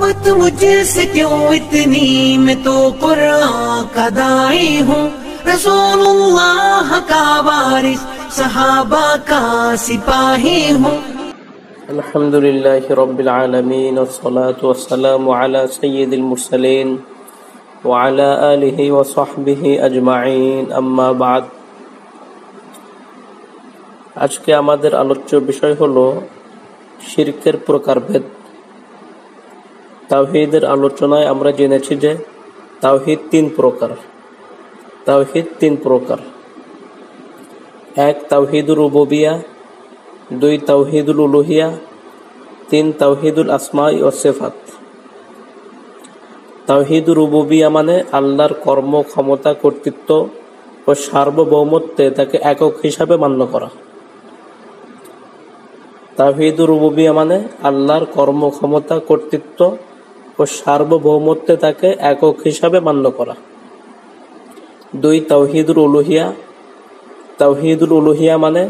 दावत मुझसे क्यों इतनी, मैं तो कुरान का दाई हूँ, रसूलुल्लाह का वारिस, सहाबा का सिपाही हूँ। अल्हम्दुलिल्लाहि रब्बिल आलमीन वस्सलातु वस्सलामु अला सय्यिदिल मुरसलीन व अला आलिहि व सहबिहि अजमाइन, अम्मा बाद। আজকে আমাদের আলোচ্য বিষয় হলো শিরকের প্রকারভেদ। তাওহীদের আলোচনায় আমরা জেনেছি যে তাওহীদ তিন প্রকার। এক, তাওহীদুর রুবুবিয়্যাহ, দুই, তাওহীদুল উলুহিয়া, তিন, তাওহীদুল আসমা ওয়া সিফাত। তাওহীদুর রুবুবিয়্যাহ মানে আল্লাহর কর্ম, ক্ষমতা, কর্তৃত্ব ও সার্বভৌমত্বে তাকে একক হিসাবে মান্য করা। তাওহীদুর রুবুবিয়্যাহ মানে আল্লাহর কর্ম, ক্ষমতা, কর্তৃত্ব ও সার্বভৌমত্বে তাকে একক হিসাবে মান্য করা। দুই, তাওহীদুল উলুহিয়া। তাওহীদুল উলুহিয়া মানে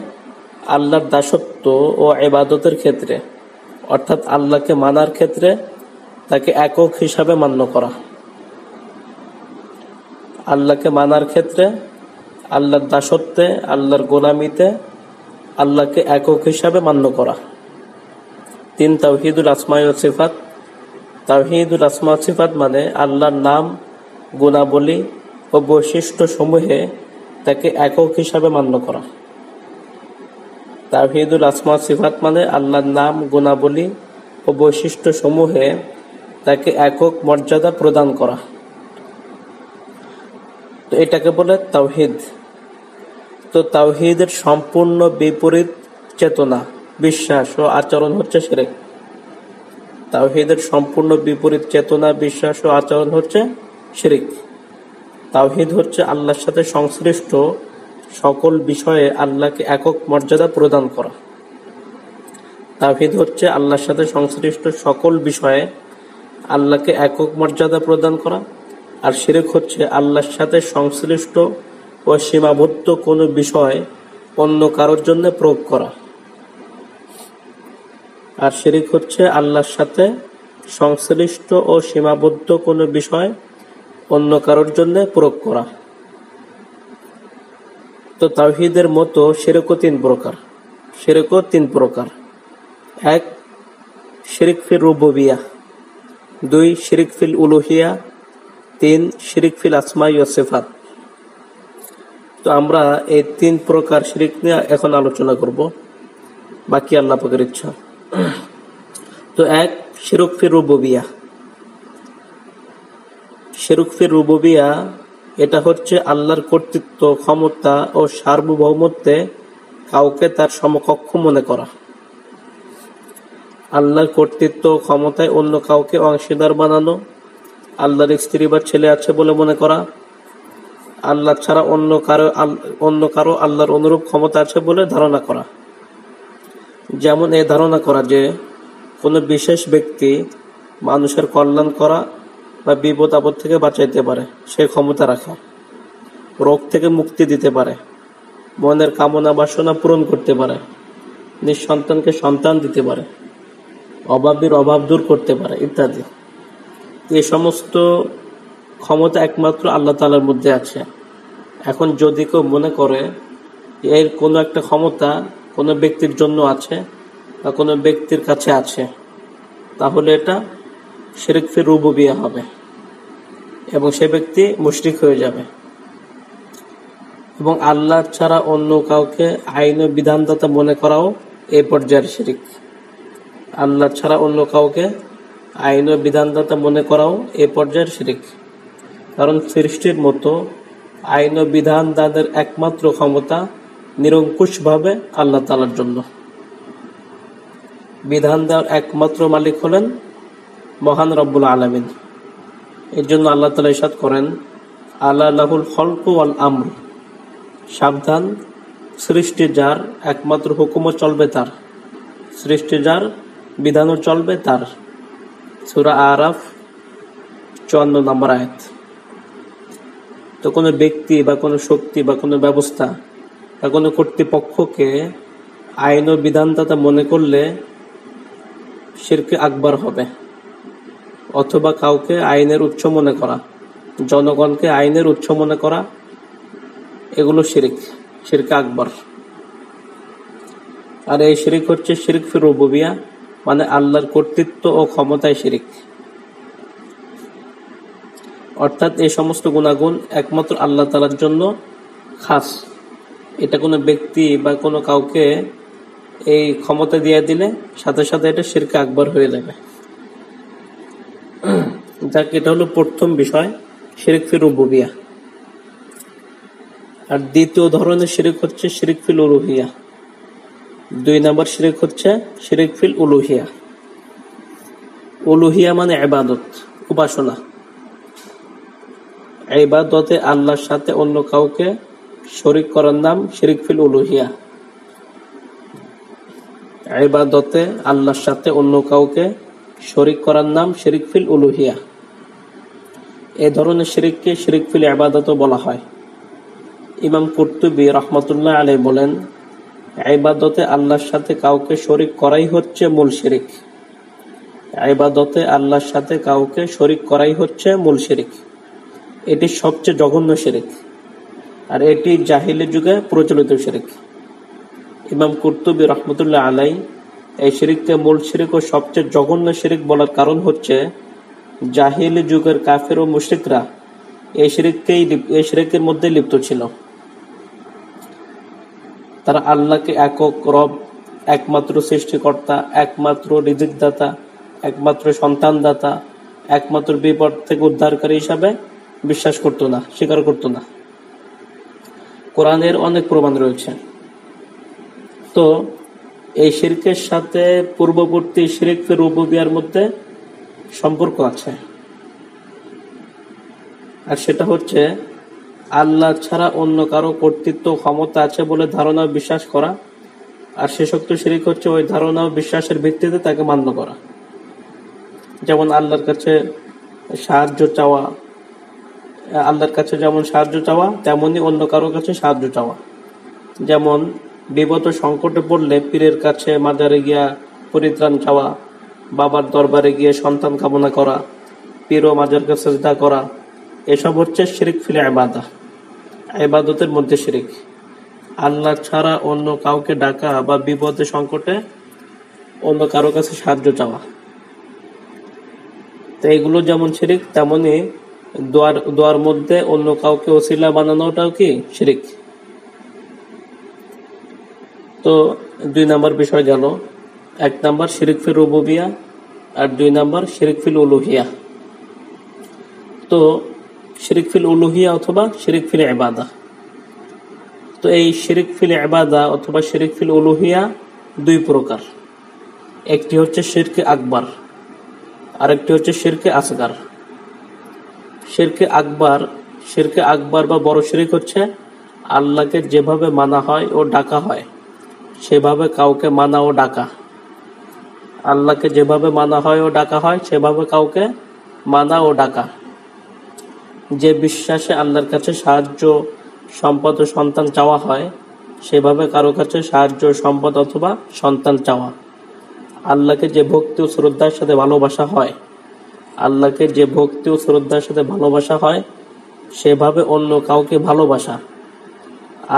আল্লাহর দাসত্ব ও ইবাদতের ক্ষেত্রে, অর্থাৎ আল্লাহকে মানার ক্ষেত্রে তাকে একক হিসাবে মান্য করা। আল্লাহকে মানার ক্ষেত্রে, আল্লাহর দাসত্বে, আল্লাহর গোলামিতে আল্লাহকে একক হিসাবে মান্য করা। তিন, তাওহীদুল আসমা ওয়া সিফাত। তাওহীদুল আসমা ওয়া সিফাত মানে আল্লাহর নাম, গুণাবলী ও বৈশিষ্ট্য সমূহে তাকে একক হিসাবে মান্য করা। তাওহীদুল আসমা ওয়া সিফাত মানে আল্লাহর নাম, গুণাবলী ও বৈশিষ্ট্য সমূহে তাকে একক মর্যাদা প্রদান করা। তো এটাকে বলে তাওহীদ। তো তাওহীদের সম্পূর্ণ বিপরীত চেতনা, বিশ্বাস ও আচরণ হচ্ছে শিরক। তাওহীদের সম্পূর্ণ বিপরীত চেতনা, বিশ্বাস ও আচরণ হচ্ছে শিরক। তাওহীদ হচ্ছে আল্লাহর সাথে সংশ্লিষ্ট সকল বিষয়ে আল্লাহকে একক মর্যাদা প্রদান করা। তাওহীদ হচ্ছে আল্লাহর সাথে সংশ্লিষ্ট সকল বিষয়ে আল্লাহকে একক মর্যাদা প্রদান করা। আর শিরক হচ্ছে আল্লাহর সাথে সংশ্লিষ্ট ও সীমাবদ্ধ কোনো বিষয় অন্য কারোর জন্য প্রয়োগ করা। আর শিরক হচ্ছে আল্লাহর সাথে সংশ্লিষ্ট ও সীমাবদ্ধ কোনো বিষয় অন্য কারোর জন্য প্রয়োগ করা। তো তাওহীদের মতো শিরকও তিন প্রকার। এক, শিরক ফিল রুবুবিয়্যাহ। দুই, শিরক ফিল উলুহিয়া। তিন, শিরক ফিল আসমা ওয়া সিফাত। তো আমরা এই তিন প্রকার শিরক নিয়ে এখন আলোচনা করব, বাকি আল্লাহ পাকের ইচ্ছা। তো এক, শিরক ফিল রুবুবিয়্যাহ। শিরক ফিল রুবুবিয়্যাহ এটা হচ্ছে আল্লাহর কর্তৃত্ব, ক্ষমতা ও সার্বভৌমত্বে কাউকে তার সমকক্ষ মনে করা। আল্লাহর কর্তৃত্ব, ক্ষমতায় অন্য কাউকে অংশীদার বানানো, আল্লাহর স্ত্রী বা ছেলে আছে বলে মনে করা, আল্লাহ ছাড়া অন্য কারো আল্লাহর অনুরূপ ক্ষমতা আছে বলে ধারণা করা। যেমন এই ধারণা করা যে কোনো বিশেষ ব্যক্তি মানুষের কল্যাণ করা বা বিপদ আপদ থেকে বাঁচাইতে পারে, সে ক্ষমতা রাখা, রোগ থেকে মুক্তি দিতে পারে, মনের কামনা বাসনা পূরণ করতে পারে, নিঃসন্তানকে সন্তান দিতে পারে, অভাবীর অভাব দূর করতে পারে ইত্যাদি। এই সমস্ত ক্ষমতা একমাত্র আল্লাহ তাআলার মধ্যে আছে। এখন যদি কেউ মনে করে এর কোনো একটা ক্ষমতা কোনো ব্যক্তির জন্য আছে বা কোনো ব্যক্তির কাছে আছে, তাহলে এটা শিরক ফিল রুবুবিয়্যাহ হবে এবং সে ব্যক্তি মুশরিক হয়ে যাবে। এবং আল্লাহ ছাড়া অন্য কাউকে আইন ও বিধানদাতা মনে করাও এই পর্যায়ের শিরক। আল্লাহ ছাড়া অন্য কাউকে আইন ও বিধানদাতা মনে করাও এই পর্যায়ের শিরক। কারণ সৃষ্টির মতো আইন ও বিধান দানের একমাত্র ক্ষমতা নিরঙ্কুশভাবে আল্লাহ তাআলার জন্য। বিধান দেওয়ার একমাত্র মালিক হলেন মহান রব্বুল আলামিন। এর জন্য আল্লাহ তাআলা ইরশাদ করেন, আলা লাহুল খলকু ওয়াল আমর, সাবধান, সৃষ্টি যার, একমাত্র হুকুমও চলবে তার, সৃষ্টি যার, বিধানও চলবে তার। সূরা আরাফ 54 নম্বর আয়াত। তো কোনো ব্যক্তি বা কোনো শক্তি বা কোনো ব্যবস্থা বা কোনো কর্তৃপক্ষকে আইন ও বিধানদাতা মনে করলে শিরকে আকবার হবে। অথবা কাউকে আইনের উৎস মনে করা, জনগণকে আইনের উৎস মনে করা, এগুলো শিরিক, শিরকে আকবর। আর এই শিরিক হচ্ছে শিরিক ফি রুবুবিয়া, মানে আল্লাহর কর্তৃত্ব ও ক্ষমতায় শিরিক। অর্থাৎ এই সমস্ত গুণাগুণ একমাত্র আল্লাহ তাআলার জন্য খাস। এটা কোনো ব্যক্তি বা কোনো কাউকে এই ক্ষমতা দিয়ে দিলে সাথে সাথে এটা শিরকে আকবর হয়ে যাবে। যাক, এটা হলো প্রথম বিষয়, শিরিক ফি রুবুবিয়া। আর দ্বিতীয় ধরনের শিরিক হচ্ছে শিরিক ফিল উলুহিয়া। 2 নম্বর শিরিক হচ্ছে শিরিক ফিল উলুহিয়া। উলুহিয়া মানে ইবাদত, উপাসনা। ইবাদতে আল্লাহর সাথে অন্য কাউকে শরীক করার নাম শিরিক ফিল উলুহিয়া। ইবাদতে আল্লাহর সাথে অন্য কাউকে শরীক করার নাম শিরিক ফিল উলুহিয়া। এই ধরনের শিরিককে শিরিক ফিল ইবাদতও বলা হয়। ইমাম কুরতুবী রাহমাতুল্লাহ আলাইহি বলেন, ইবাদতে আল্লাহর সাথে কাউকে শরীক করাই হচ্ছে মূল শিরিক। ইবাদতে আল্লাহর সাথে কাউকে শরীক করাই হচ্ছে মূল শিরিক। এটি সবচেয়ে জঘন্য শিরিক, আর এটি জাহিলি যুগে প্রচলিত শিরিক। ইমাম কুরতুবী রাহমাতুল্লাহ আলাইহি এই শিরিককে মূল শিরিক ও সবচেয়ে জঘন্য শিরিক বলার কারণ হচ্ছে, জাহিলি যুগের কাফের ও মুশরিকরা এই শিরিকের মধ্যে লিপ্ত ছিল। তারা আল্লাহকে একক রব, একমাত্র সৃষ্টিকর্তা, একমাত্র রিজিকদাতা, একমাত্র সন্তানদাতা, একমাত্র বিপদ থেকে উদ্ধারকারী হিসাবে বিশ্বাস করত না, স্বীকার করত না। কোরআনের অনেক প্রমাণ রয়েছে। তো এই শিরকের সাথে পূর্ববর্তী শিরক ফি রুবুবিয়ার মধ্যে সম্পর্ক আছে, আর সেটা হচ্ছে আল্লাহ ছাড়া অন্য কারো কর্তৃত্ব ক্ষমতা আছে বলে ধারণা বিশ্বাস করা। আর শেষোক্ত শিরক হচ্ছে ওই ধারণা ও বিশ্বাসের ভিত্তিতে তাকে মান্য করা। যেমন আল্লাহর কাছে সাহায্য চাওয়া, আল্লাহর কাছে যেমন সাহায্য চাওয়া তেমনি অন্য কারো কাছে সাহায্য চাওয়া। যেমন বিপদ ও সংকটে পড়লে পীরের কাছে মাজারে গিয়া পরিত্রাণ চাওয়া, বাবার দরবারে গিয়ে সন্তান কামনা করা, পীর ও মাজারকে সিজদা করা, এসব হচ্ছে শিরিক ফিল ইবাদা, ইবাদতের মধ্যে শিরিক। আল্লাহ ছাড়া অন্য কাউকে ডাকা বা বিপদে সংকটে অন্য কারো কাছে সাহায্য চাওয়া, তো এগুলো যেমন শিরিক, তেমনি দোয়ার মধ্যে অন্য কাউকে ওসিলা বানানোটাও কি শিরিক। তো 2 নম্বর বিষয় গেল, 1 নম্বর শিরিক ফিল রুবুবিয়া, আর 2 নম্বর শিরিক ফিল উলুহিয়া। তো শিরিক ফিল উলুহিয়া অথবা শিরিক ফিল ইবাদা, তো এই শিরিক ফিল ইবাদা অথবা শিরিক ফিল উলুহিয়া 2 প্রকার। একটি হচ্ছে শিরকে আকবার, আরেকটি হচ্ছে শিরকে আসগার। শিরকে আকবার বা বড় শিরিক হচ্ছে আল্লাহকে যেভাবে মানা হয় ও ডাকা হয় সেভাবে কাউকে মানা ও ডাকা। আল্লাহকে যেভাবে মানা হয় ও ডাকা হয় সেভাবে কাউকে মানা ও ডাকা। যে বিশ্বাসে আল্লাহর কাছে সাহায্য, সম্পদ ও সন্তান চাওয়া হয় সেভাবে কারো কাছে সাহায্য, সম্পদ অথবা সন্তান চাওয়া। আল্লাহকে যে ভক্তি ও শ্রদ্ধার সাথে ভালোবাসা হয়, আল্লাহকে যে ভক্তি ও শ্রদ্ধার সাথে ভালোবাসা হয় সেভাবে অন্য কাউকে ভালোবাসা।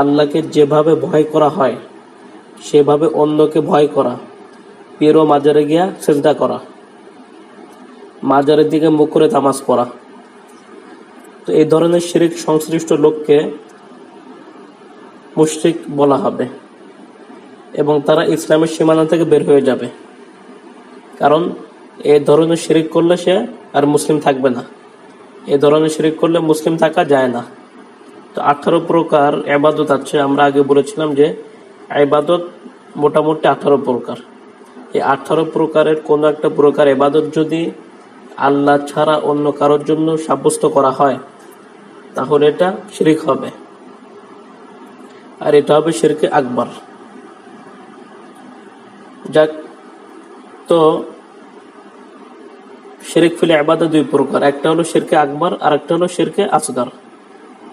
আল্লাহকে যেভাবে ভয় করা হয় সেভাবে অন্যকে ভয় করা। পীর ও মাজারে গিয়া সিজদা করা, মাজারের দিকে মুখ করে নামাজ পড়া। তো এই ধরনের শিরিক সংশ্লিষ্ট লোককে মুশরিক বলা হবে এবং তারা ইসলামের সীমানা থেকে বের হয়ে যাবে, কারণ এই ধরনের শিরিক করলে সে আর মুসলিম থাকবে না। এই ধরনের শিরিক করলে মুসলিম থাকা যায় না। তো 18 প্রকার ইবাদত আছে। আমরা আগে বলেছিলাম যে ইবাদত মোটামুটি 18 প্রকার। এই 18 প্রকারের কোনো একটা প্রকার ইবাদত যদি আল্লাহ ছাড়া অন্য কারোর জন্য সাব্যস্ত করা হয় তাহলে এটা শিরিক হবে, আর এটা হবে শিরকে আকবার। যাক, তো শিরিক ফিল ইবাদা 2 প্রকার, একটা হলো শিরকে আকবার আর একটা হলো শিরকে আসগার।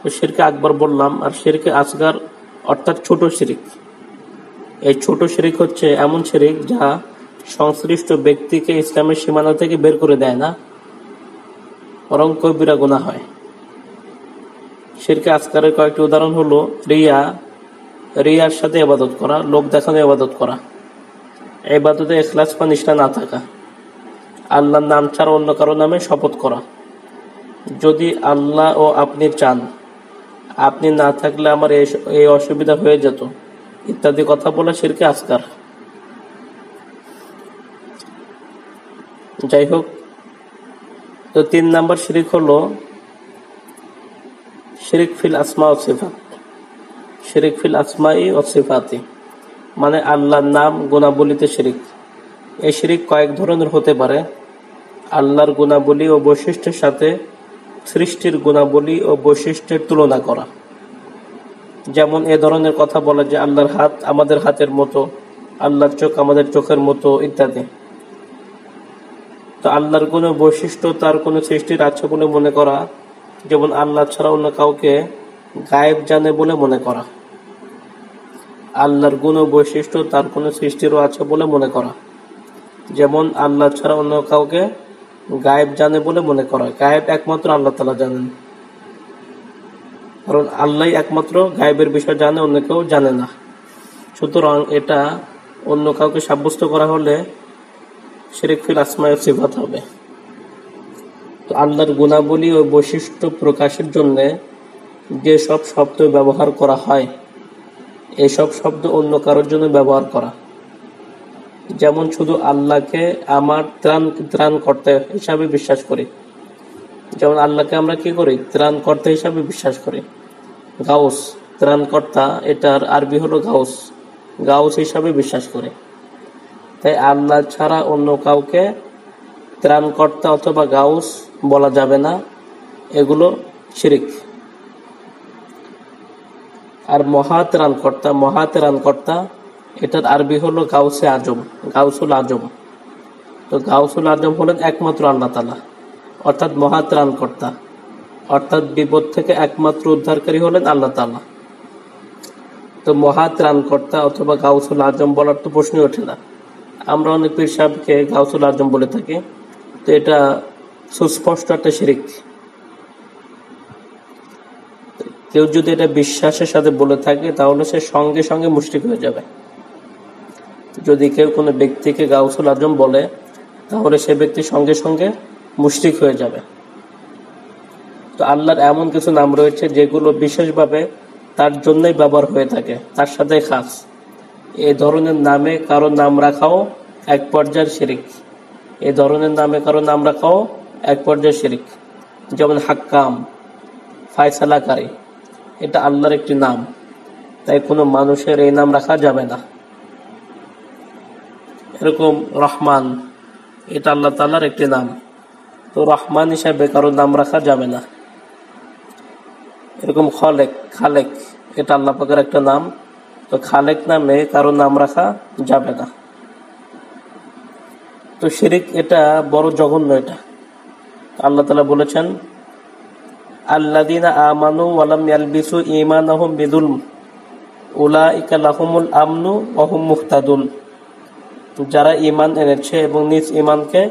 তো শিরকে আকবার বললাম, আর শিরকে আসগার অর্থাৎ ছোট শিরিক। এই ছোট শিরিক হচ্ছে এমন শিরিক যা সংশ্লিষ্ট ব্যক্তিকে ইসলামের সীমানা থেকে বের করে দেয় না, বরং কবিরা গুনাহ হয়। শিরকে আসগারের কয়েকটি উদাহরণ হলো রিয়ার সাথে ইবাদত করা, লোক দেখানো ইবাদত করা, ইবাদতে ইখলাস বা নিষ্ঠা না থাকা, আল্লাহর নাম ছাড়া অন্য কারো নামে শপথ করা, যদি আল্লাহ ও আপনি চান, আপনি না থাকলে আমার এই অসুবিধা হয়ে যেত, ইত্যাদি কথা বলা শিরকে আসগার। যাই হোক, তো 3 নাম্বার শিরক হলো শিরক ফিল আসমা ও সিফাত। শিরক ফিল আসমাই ও সিফাতি মানে আল্লাহর নাম গুণাবলীতে শিরক। এই শিরক কয়েক ধরনের হতে পারে। আল্লাহর গুণাবলী ও বৈশিষ্ট্যের সাথে সৃষ্টির গুণাবলী ও বৈশিষ্ট্যের তুলনা করা। যেমন এ ধরনের কথা বলা যে আল্লাহর হাত আমাদের হাতের মতো, আল্লাহর চোখ আমাদের চোখের মতো ইত্যাদি। তো আল্লাহর কোনো বৈশিষ্ট্য তার কোনো সৃষ্টির আছে বলে মনে করা, যেমন আল্লাহ ছাড়া অন্য কাউকে গায়েব জানে বলে মনে করা। আল্লাহর গুণ ও বৈশিষ্ট্য তার কোনো সৃষ্টিরও আছে বলে মনে করা, যেমন আল্লাহ ছাড়া অন্য কাউকে গায়েব জানে বলে মনে করা। গায়েব একমাত্র আল্লাহ তাআলা জানেন, কারণ আল্লাহ একমাত্র গায়েবের বিষয় জানে, অন্য কেউ জানে না। সুতরাং এটা অন্য কাউকে সাব্যস্ত করা হলে শিরক ফিল আসমা ওয়া সিফাত হবে। তো আল্লাহর গুণাবলী ও বৈশিষ্ট্য প্রকাশের জন্য যে সব শব্দ ব্যবহার করা হয়, এইসব শব্দ অন্য কারোর জন্য ব্যবহার করা। যেমন শুধু আল্লাহকে আমার ত্রাণকর্তা হিসাবে বিশ্বাস করি, যেমন আল্লাহকে আমরা কি করি, ত্রাণকর্তা হিসাবে বিশ্বাস করি। গাউস ত্রাণকর্তা, এটার আরবি হলো গাউস, গাউস হিসাবে বিশ্বাস করি। তাই আল্লাহ ছাড়া অন্য কাউকে ত্রাণকর্তা অথবা গাউস বলা যাবে না, এগুলো শিরক। আর মহাত্রাণকর্তা এটার আরবি হলো গাউসে আজম, গাউসুল আজম। তো গাউসুল আজম হলেন একমাত্র আল্লাহ তাআলা, অর্থাৎ মহাত্রাণকর্তা, অর্থাৎ বিপদ থেকে একমাত্র উদ্ধারকারী হলেন আল্লাহ তাআলা। তো মহাত্রাণকর্তা অথবা গাউসুল আজম বলার তো প্রশ্নই ওঠে না। আমরা অনেক পীর সাহেবকে গাউসুল আজম বলে থাকি, তো এটা সুস্পষ্ট একটা শিরক। কেউ যদি এটা বিশ্বাসের সাথে বলে থাকে তাহলে সে সঙ্গে সঙ্গে মুশরিক হয়ে যাবে। যদি কেউ কোনো ব্যক্তিকে গাউসুল আজম বলে তাহলে সে ব্যক্তি সঙ্গে সঙ্গে মুশরিক হয়ে যাবে। তো আল্লাহর এমন কিছু নাম রয়েছে যেগুলো বিশেষভাবে তার জন্যই ব্যবহার হয়ে থাকে, তার সাথে খাস। এই ধরনের নামে কারো নাম রাখাও এক পর্যায়ের শিরক। এই ধরনের নামে কারো নাম রাখাও এক পর্যায়ের শিরক। যেমন হাক্কাম, ফায়সালাকারী, এটা আল্লাহর একটি নাম, তাই কোনো মানুষের এই নাম রাখা যাবে না। এরকম রহমান, এটা আল্লাহ তাআলার একটি নাম, তো রহমান হিসাবে কারো নাম রাখা যাবে না। এরকম খালেক, এটা আল্লাহ পাকের একটা নাম, তো খালেক নামে কারো নাম রাখা যাবে না। তো শিরক এটা বড় জঘন্য। এটা আল্লাহ তাআলা বলেছেন, আল্লাযীনা আমানু ওয়া লাম ইয়ালবিসু ঈমানাহুম বিযুলম উলাইকা লাহুমুল আমনু ওয়া হুম মুহতাদুন। যারা ঈমান এনেছে এবং নিজ ঈমানকে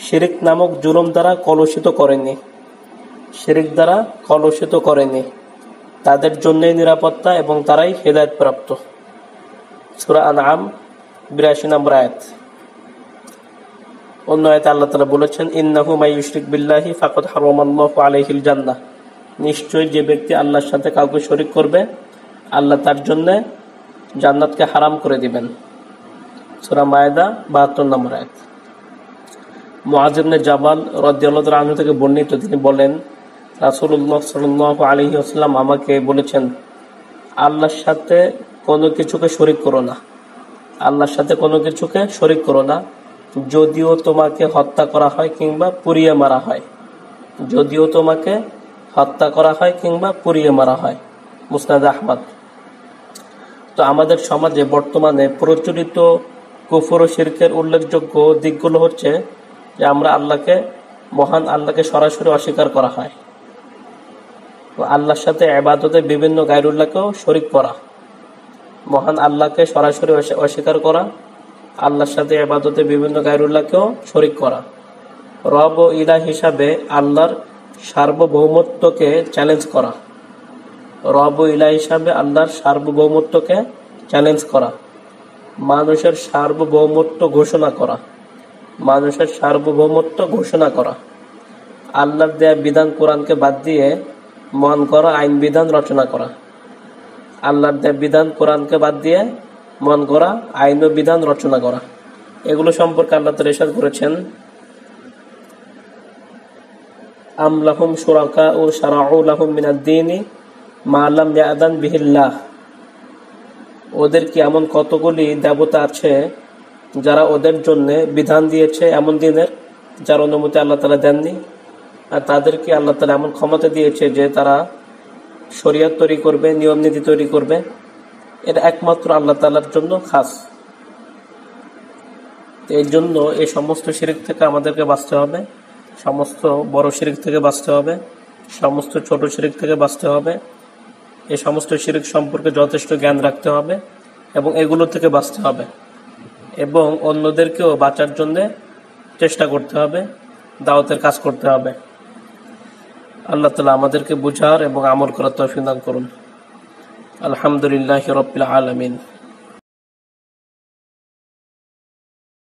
শিরক নামক জুলুম দ্বারা কলুষিত করেনি, তাদের জন্যই নিরাপত্তা এবং তারাই হেদায়েত প্রাপ্ত। সূরা আনআম ৮২ নম্বর আয়াত। অন্য আয়াতে আল্লাহ তাআলা বলেছেন, ইন্নাহু মান ইউশরিক বিল্লাহি ফাকাদ হারামাল্লাহু আলাইহিল জান্নাহ। নিশ্চয়ই যে ব্যক্তি আল্লাহর সাথে কাউকে শরীক করবে, আল্লাহ তার জন্য জান্নাতকে হারাম করে দিবেন। সূরা মায়েদা ৭২ নম্বর আয়াত। মুআয ইবনে জাবাল রাদিয়াল্লাহু তাআলা আনহু থেকে বর্ণিত, তিনি বলেন, রাসূলুল্লাহ সাল্লাল্লাহু আলাইহি ওয়াসাল্লাম আমাকে বলেছেন, আল্লাহর সাথে কোনো কিছুকে শরীক করো না, আল্লাহর সাথে কোনো কিছুকে শরীক করো না, যদিও তোমাকে হত্যা করা হয় কিংবা পুড়িয়ে মারা হয়। যদিও তোমাকে হত্যা করা হয় কিংবা পুড়িয়ে মারা হয়। মুসনাদ আহমদ। তো আমাদের সমাজে বর্তমানে প্রচলিত কুফর ও শিরকের উল্লেখযোগ্য দিকগুলো হচ্ছে যে আমরা মহান আল্লাহকে সরাসরি অস্বীকার করা হয়, আল্লাহর সাথে ইবাদতে বিভিন্ন গায়রুল্লাহকেও শরীক করা। মহান আল্লাহকে সরাসরি অস্বীকার করা, আল্লাহর সাথে ইবাদতে বিভিন্ন গায়রুল্লাহকেও শরীক করা। রব ও ইলাহ হিসাবে আল্লাহর সার্বভৌমত্বকে চ্যালেঞ্জ করা, রব ও ইলাহ হিসাবে আল্লাহর সার্বভৌমত্বকে চ্যালেঞ্জ করা, মানুষের সার্বভৌমত্ব ঘোষণা করা, মানুষের সার্বভৌমত্ব ঘোষণা করা, আল্লাহর দেয়া বিধান কোরআনকে বাদ দিয়ে মন করা আইন বিধান রচনা করা, আল্লাহর দেয়া বিধান কোরআনকে বাদ দিয়ে মন করা আইন ও বিধান রচনা করা। এগুলো সম্পর্কে আল্লাহ তাআলা ইরশাদ করেছেন, আম লাহুম শুরাকা ও শারাউ লাহুম মিনাদ-দীনি মা লাম ইয়াযান বিহিল্লাহ। ওদের কি এমন কতগুলি দেবতা আছে যারা ওদের জন্য বিধান দিয়েছে এমন দিনের যার অনুমতি আল্লাহ তাআলা দেননি, আর তাদেরকে আল্লাহ তাআলা এমন ক্ষমতা দিয়েছে যে তারা শরীয়ত তৈরি করবে, নিয়ম নীতি তৈরি করবে। এটা একমাত্র আল্লাহ তাআলার জন্য খাস। এই জন্য এই সমস্ত শিরক থেকে আমাদেরকে বাঁচতে হবে, সমস্ত বড় শিরক থেকে বাঁচতে হবে, সমস্ত ছোট শিরক থেকে বাঁচতে হবে। এই সমস্ত শিরক সম্পর্কে যথেষ্ট জ্ঞান রাখতে হবে এবং এগুলো থেকে বাঁচতে হবে এবং অন্যদেরকেও বাঁচার জন্য চেষ্টা করতে হবে, দাওয়াতের কাজ করতে হবে। আল্লাহ তাআলা আমাদেরকে বুঝার এবং আমল করার তৌফিক দান করুন। আলহামদুলিল্লাহি রাব্বিল আলামিন।